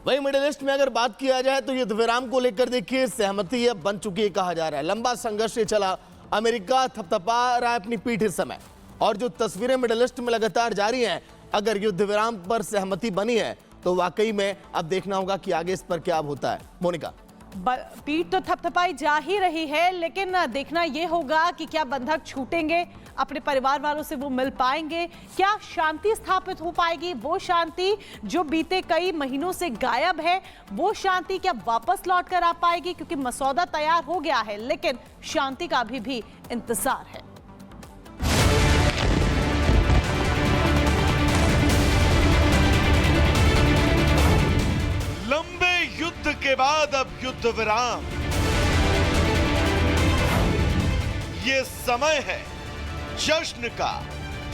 वही middle east में अगर बात किया जाए तो युद्ध विराम को लेकर देखिए सहमति अब बन चुकी है कहा जा रहा है। लंबा संघर्ष ये चला, अमेरिका थपथपा रहा है अपनी पीठ इस समय, और जो तस्वीरें मिडिल ईस्ट में लगातार जारी हैं, अगर युद्ध विराम पर सहमति बनी है तो वाकई में अब देखना होगा कि आगे इस पर क्या होता है। मोनिका, पीठ तो थपथपाई जा ही रही है, लेकिन देखना यह होगा कि क्या बंधक छूटेंगे, अपने परिवार वालों से वो मिल पाएंगे, क्या शांति स्थापित हो पाएगी। वो शांति जो बीते कई महीनों से गायब है, वो शांति क्या वापस लौट कर आ पाएगी, क्योंकि मसौदा तैयार हो गया है लेकिन शांति का अभी भी इंतजार है। लंबे युद्ध के बाद अब युद्ध विराम, ये समय है जश्न का,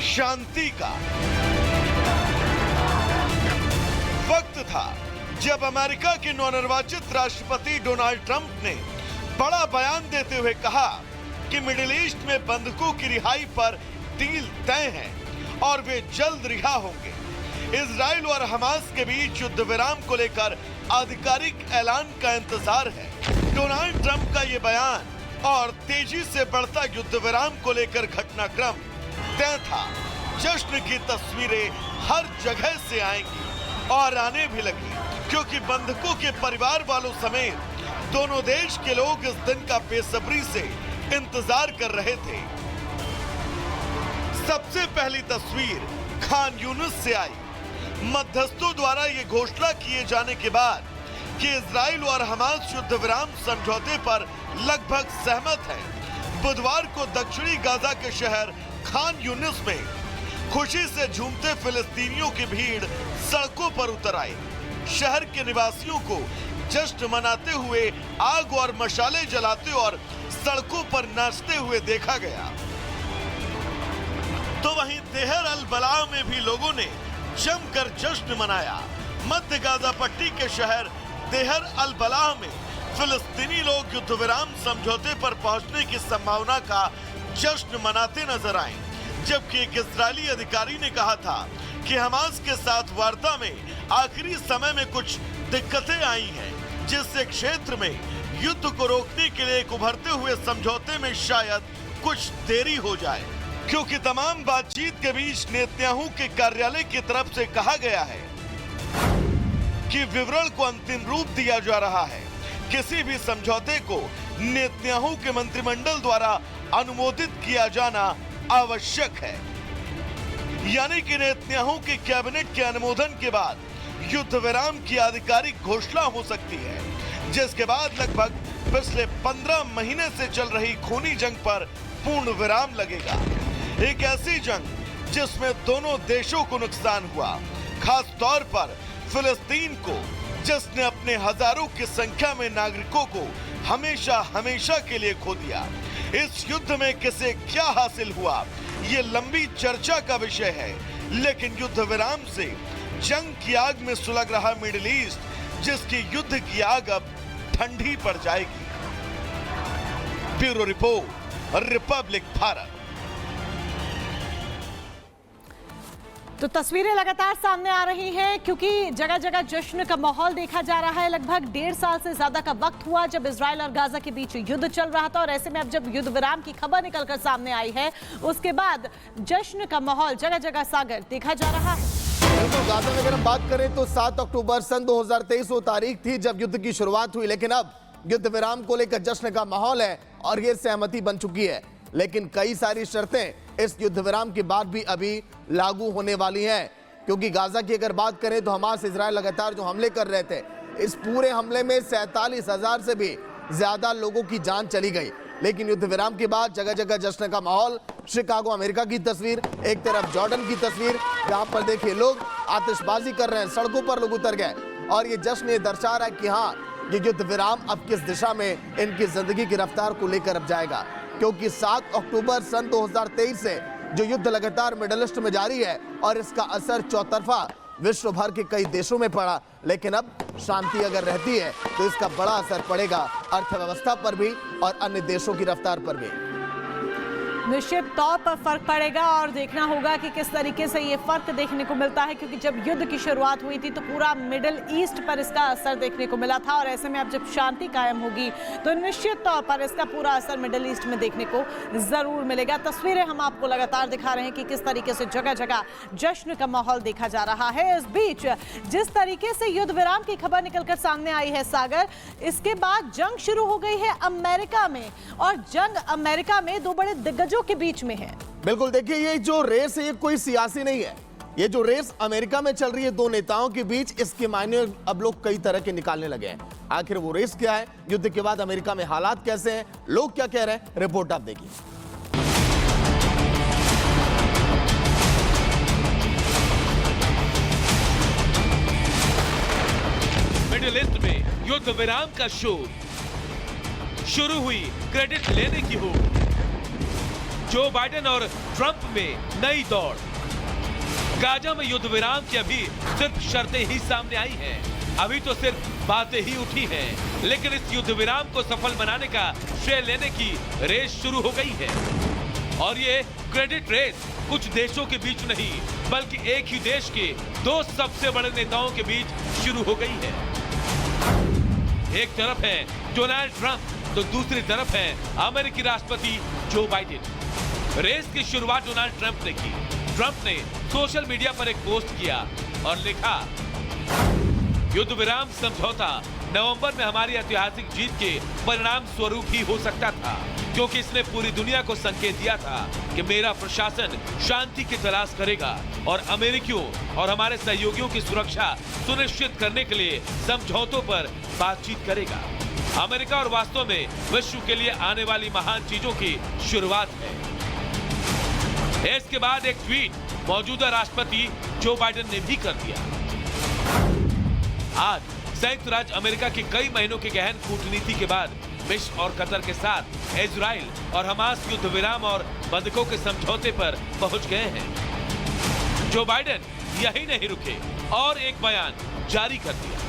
शांति का। वक्त था जब अमेरिका के नवनिर्वाचित राष्ट्रपति डोनाल्ड ट्रंप ने बड़ा बयान देते हुए कहा कि मिडिल ईस्ट में बंधकों की रिहाई पर डील तय है और वे जल्द रिहा होंगे। इजराइल और हमास के बीच युद्ध विराम को लेकर आधिकारिक ऐलान का इंतजार है। डोनाल्ड ट्रंप का ये बयान और तेजी से बढ़ता युद्ध विराम को लेकर घटनाक्रम तय था। जश्न की तस्वीरें हर जगह से आएंगी और आने भी लगी, क्योंकि बंधकों के परिवार वालों समेत दोनों देश के लोग इस दिन का बेसब्री से इंतजार कर रहे थे। सबसे पहली तस्वीर खान यूनिस से आई। मध्यस्थों द्वारा ये घोषणा किए जाने के बाद कि इजराइल और हमास युद्ध विराम समझौते पर लगभग सहमत हैं, बुधवार को दक्षिणी गाजा के शहर खान यूनिस में खुशी से झूमते फिलिस्तीनियों की भीड़ सड़कों पर उतर आई। शहर के निवासियों को जश्न मनाते हुए आग और मशाले जलाते और सड़कों पर नाचते हुए देखा गया। तो वहीं देहर अल बलाह में भी लोगों ने जमकर जश्न मनाया। मध्य गाजा पट्टी के शहर देहर अल बलाह में फिलिस्तीनी लोग युद्ध विराम समझौते पर पहुंचने की संभावना का जश्न मनाते नजर आए, जबकि एक इजरायली अधिकारी ने कहा था कि हमास के साथ वार्ता में आखिरी समय में कुछ दिक्कतें आई हैं, जिससे क्षेत्र में युद्ध को रोकने के लिए एक उभरते हुए समझौते में शायद कुछ देरी हो जाए, क्योंकि तमाम बातचीत के बीच नेतन्याहू के कार्यालय की तरफ से कहा गया है कि विवरण को अंतिम रूप दिया जा रहा है। किसी भी समझौते को नेतन्याहू के मंत्रिमंडल द्वारा अनुमोदित किया जाना आवश्यक है, यानी कि नेतन्याहू के कैबिनेट के अनुमोदन के बाद युद्ध विराम की आधिकारिक घोषणा हो सकती है, जिसके बाद लगभग पिछले 15 महीने से चल रही खूनी जंग पर पूर्ण विराम लगेगा। एक ऐसी जंग जिसमें दोनों देशों को नुकसान हुआ, खास तौर पर फिलिस्तीन को, जिसने अपने हजारों की संख्या में नागरिकों को हमेशा हमेशा के लिए खो दिया। इस युद्ध में किसे क्या हासिल हुआ, ये लंबी चर्चा का विषय है, लेकिन युद्ध विराम से जंग की आग में सुलग रहा मिडिल ईस्ट, जिसकी युद्ध की आग अब ठंडी पड़ जाएगी। Bureau report, Republic Bharat. तो तस्वीरें लगातार सामने आ रही हैं, क्योंकि जगह जगह जश्न का माहौल देखा जा रहा है। लगभग 1.5 साल से ज्यादा का वक्त हुआ जब इजराइल और गाजा के बीच युद्ध चल रहा था, और ऐसे में अब जब युद्ध विराम की खबर निकलकर सामने आई है, उसके बाद जश्न का माहौल जगह जगह सागर देखा जा रहा है। बिल्कुल, गाजा में अगर हम बात करें तो 7 अक्टूबर सन 2023 वो तारीख थी जब युद्ध की शुरुआत हुई, लेकिन अब युद्ध विराम को लेकर जश्न का माहौल है और ये सहमति बन चुकी है। लेकिन कई सारी शर्तें इस युद्ध विराम के बाद भी अभी लागू होने वाली हैं, क्योंकि गाजा की अगर बात करें तो हमास इजराइल लगातार जो हमले कर रहे थे, इस पूरे हमले में 47,000 से भी ज्यादा लोगों की जान चली गई। लेकिन युद्ध विराम के बाद जगह जगह जश्न का माहौल। शिकागो अमेरिका की तस्वीर, एक तरफ जॉर्डन की तस्वीर, जहां पर देखिए लोग आतिशबाजी कर रहे हैं, सड़कों पर लोग उतर गए, और ये जश्न ये दर्शा रहा है कि हाँ, ये युद्ध विराम अब किस दिशा में इनकी जिंदगी की रफ्तार को लेकर अब जाएगा। क्योंकि 7 अक्टूबर सन 2023 से जो युद्ध लगातार मिडिल ईस्ट में जारी है और इसका असर चौतरफा विश्व भर के कई देशों में पड़ा, लेकिन अब शांति अगर रहती है तो इसका बड़ा असर पड़ेगा अर्थव्यवस्था पर भी और अन्य देशों की रफ्तार पर भी। निश्चित तौर पर फर्क पड़ेगा और देखना होगा कि किस तरीके से ये फर्क देखने को मिलता है, क्योंकि जब युद्ध की शुरुआत हुई थी तो पूरा मिडिल ईस्ट पर इसका असर देखने को मिला था और ऐसे में अब जब शांति कायम होगी तो निश्चित तौर पर इसका पूरा असर मिडिल ईस्ट में देखने को जरूर मिलेगा। तस्वीरें हम आपको लगातार दिखा रहे हैं कि किस तरीके से जगह जगह जश्न का माहौल देखा जा रहा है। इस बीच जिस तरीके से युद्ध विराम की खबर निकलकर सामने आई है सागर, इसके बाद जंग शुरू हो गई है अमेरिका में और जंग अमेरिका में दो बड़े दिग्गजों के बीच में है। बिल्कुल, देखिए ये जो रेस है ये कोई सियासी नहीं है, ये जो रेस अमेरिका में चल रही है दो नेताओं के बीच, इसके मायने अब लोग कई तरह के निकालने लगे हैं। आखिर वो रेस क्या है, युद्ध के बाद अमेरिका में हालात कैसे हैं, लोग क्या कह रहे हैं, रिपोर्ट आप देखिए। मिडिल ईस्ट में युद्ध विराम का शो शुरू हुई, क्रेडिट लेने की हो। जो बाइडेन और ट्रंप में नई दौड़। गाजा में युद्ध विराम की अभी सिर्फ शर्तें ही सामने आई हैं। अभी तो सिर्फ बातें ही उठी हैं, लेकिन इस युद्ध विराम को सफल बनाने का श्रेय लेने की रेस शुरू हो गई है। और ये क्रेडिट रेस कुछ देशों के बीच नहीं, बल्कि एक ही देश के दो सबसे बड़े नेताओं के बीच शुरू हो गई है। एक तरफ है डोनाल्ड ट्रंप तो दूसरी तरफ है अमेरिकी राष्ट्रपति जो बाइडेन। रेस की शुरुआत डोनाल्ड ट्रंप ने की। ट्रंप ने सोशल मीडिया पर एक पोस्ट किया और लिखा, युद्ध विराम समझौता नवंबर में हमारी ऐतिहासिक जीत के परिणाम स्वरूप ही हो सकता था, क्योंकि इसने पूरी दुनिया को संकेत दिया था कि मेरा प्रशासन शांति की तलाश करेगा और अमेरिकियों और हमारे सहयोगियों की सुरक्षा सुनिश्चित करने के लिए समझौतों पर बातचीत करेगा। अमेरिका और वास्तव में विश्व के लिए आने वाली महान चीजों की शुरुआत है। इसके बाद एक ट्वीट मौजूदा राष्ट्रपति जो बाइडेन ने भी कर दिया। आज संयुक्त राज्य अमेरिका की कई महीनों की गहन कूटनीति के बाद मिस्र और कतर के साथ इजराइल और हमास युद्ध विराम और बंधकों के समझौते पर पहुंच गए हैं। जो बाइडेन यही नहीं रुके और एक बयान जारी कर दिया।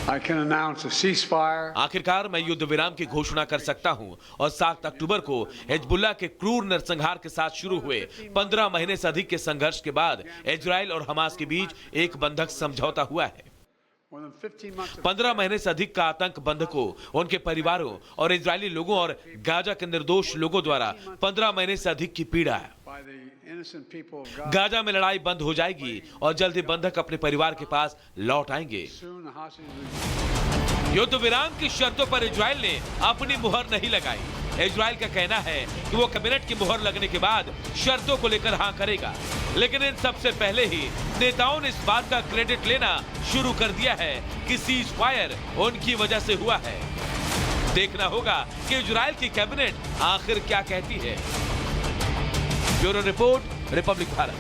I can announce a ceasefire. आखिरकार मैं युद्ध विराम की घोषणा कर सकता हूं और 7 अक्टूबर को हिजबुल्लाह के क्रूर नरसंहार के साथ शुरू हुए 15 महीने से अधिक के संघर्ष के बाद इजराइल और हमास के बीच एक बंधक समझौता हुआ है। 15 महीने से अधिक का आतंक बंधकों, उनके परिवारों और इजरायली लोगों और गाजा के निर्दोष लोगों द्वारा 15 महीने से अधिक की पीड़ा है। गाजा में लड़ाई बंद हो जाएगी और जल्द ही बंधक अपने परिवार के पास लौट आएंगे। युद्ध विराम की शर्तों पर इजराइल ने अपनी मुहर नहीं लगाई। इजराइल का कहना है कि वो कैबिनेट की मुहर लगने के बाद शर्तों को लेकर हाँ करेगा, लेकिन इन सबसे पहले ही नेताओं ने इस बात का क्रेडिट लेना शुरू कर दिया है कि सीज फायर उनकी वजह से हुआ है। देखना होगा कि इजराइल की कैबिनेट आखिर क्या कहती है। Bureau report, Republic Bharat.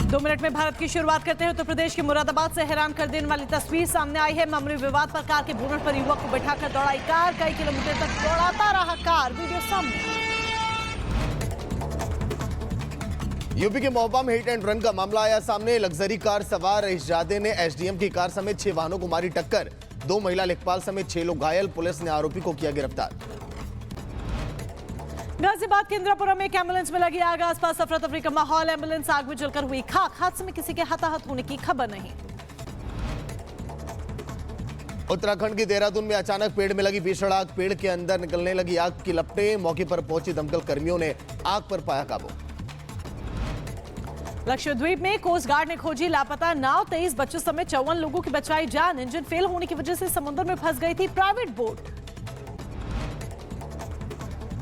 दो मिनट में भारत की शुरुआत करते हैं। उत्तर प्रदेश के मुरादाबाद से हैरान कर देने वाली तस्वीर सामने आई है। मामूली विवाद पर कार के बोनट पर युवक को बैठाकर दौड़ाई कार, कई किलोमीटर तक दौड़ाता रहा कार, वीडियो सामने। यूपी के महोबा में हिट एंड रन का मामला आया सामने। लग्जरी कार सवार रईसजादे ने एसडीएम की कार समेत 6 वाहनों को मारी टक्कर। 2 महिला लेखपाल समेत 6 लोग घायल। पुलिस ने आरोपी को किया गिरफ्तार। गाजियाबाद के इंदिरापुरम में एक एम्बुलेंस में लगी आग, आसपास अफरा तफरी का माहौल। एम्बुलेंस आग में जलकर हुई खाक। हादसे में किसी के हताहत होने की खबर नहीं। उत्तराखंड की देहरादून में अचानक पेड़ में लगी भीषण आग। पेड़ के अंदर निकलने लगी आग की लपटें। मौके पर पहुंची दमकल कर्मियों ने आग पर पाया काबू। लक्षद्वीप में कोस्ट गार्ड ने खोजी लापता नाव। 23 बच्चों समेत 54 लोगों की बचाई जान। इंजन फेल होने की वजह से समुद्र में फंस गई थी प्राइवेट बोट।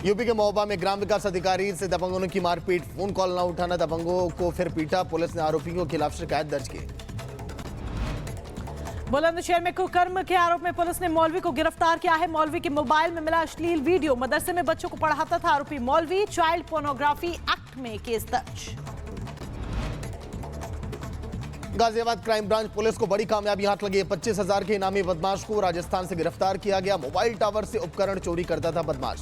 यूपी के महोबा में ग्राम विकास अधिकारी से दबंगों की मारपीट। फोन कॉल न उठाना दबंगों को फिर पीटा। पुलिस ने आरोपियों के खिलाफ शिकायत दर्ज की। बुलंदशहर में कुकर्म के आरोप में पुलिस ने मौलवी को गिरफ्तार किया है। मौलवी के मोबाइल में मिला अश्लील वीडियो। मदरसे में बच्चों को पढ़ाता था आरोपी मौलवी। चाइल्ड पोर्नोग्राफी एक्ट में केस दर्ज। गाजियाबाद क्राइम ब्रांच पुलिस को बड़ी कामयाबी हाथ लगी है। 25,000 के इनामी बदमाश को राजस्थान से गिरफ्तार किया गया। मोबाइल टावर से उपकरण चोरी करता था बदमाश।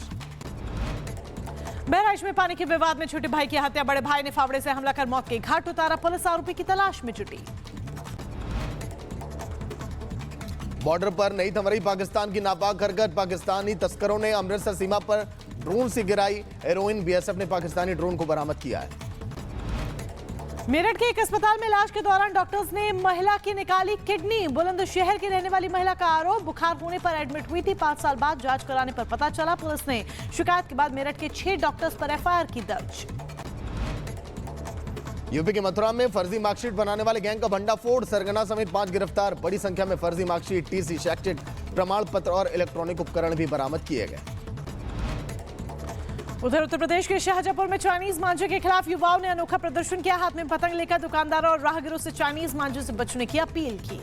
बहराइच में पानी के विवाद में छोटे भाई की हत्या, बड़े भाई ने फावड़े से हमला कर मौत के घाट उतारा, पुलिस आरोपी की तलाश में जुटी। बॉर्डर पर नहीं थम रही पाकिस्तान की नापाक हरकत, पाकिस्तानी तस्करों ने अमृतसर सीमा पर ड्रोन से गिराई हेरोइन, बीएसएफ ने पाकिस्तानी ड्रोन को बरामद किया है। मेरठ के एक अस्पताल में इलाज के दौरान डॉक्टर्स ने महिला की निकाली किडनी, बुलंदशहर की रहने वाली महिला का आरोप, बुखार होने पर एडमिट हुई थी, 5 साल बाद जांच कराने पर पता चला। पुलिस ने शिकायत के बाद मेरठ के 6 डॉक्टर्स पर एफआईआर की दर्ज। यूपी के मथुरा में फर्जी मार्कशीट बनाने वाले गैंग का भंडाफोड़, सरगना समेत 5 गिरफ्तार, बड़ी संख्या में फर्जी मार्कशीट, टीसी, शैक्षिक प्रमाण पत्र और इलेक्ट्रॉनिक उपकरण भी बरामद किए गए। उधर उत्तर प्रदेश के शाहजहांपुर में चाइनीज मांझे के खिलाफ युवाओं ने अनोखा प्रदर्शन किया, हाथ में पतंग लेकर दुकानदारों और राहगीरों से चाइनीज मांझे से बचने की अपील की।